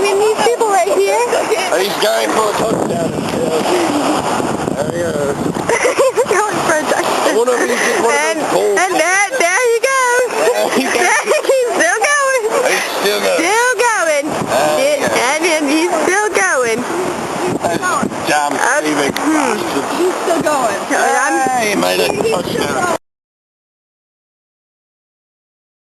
Even these people right here. He's going for a touchdown. There he goes. He's going for a touchdown. I wonder if he's just one of those balls. And there he goes. He's still going. He's still going. Still going. And he's still going. Damn thieving bastard. He's still going. Hey, he made a touchdown.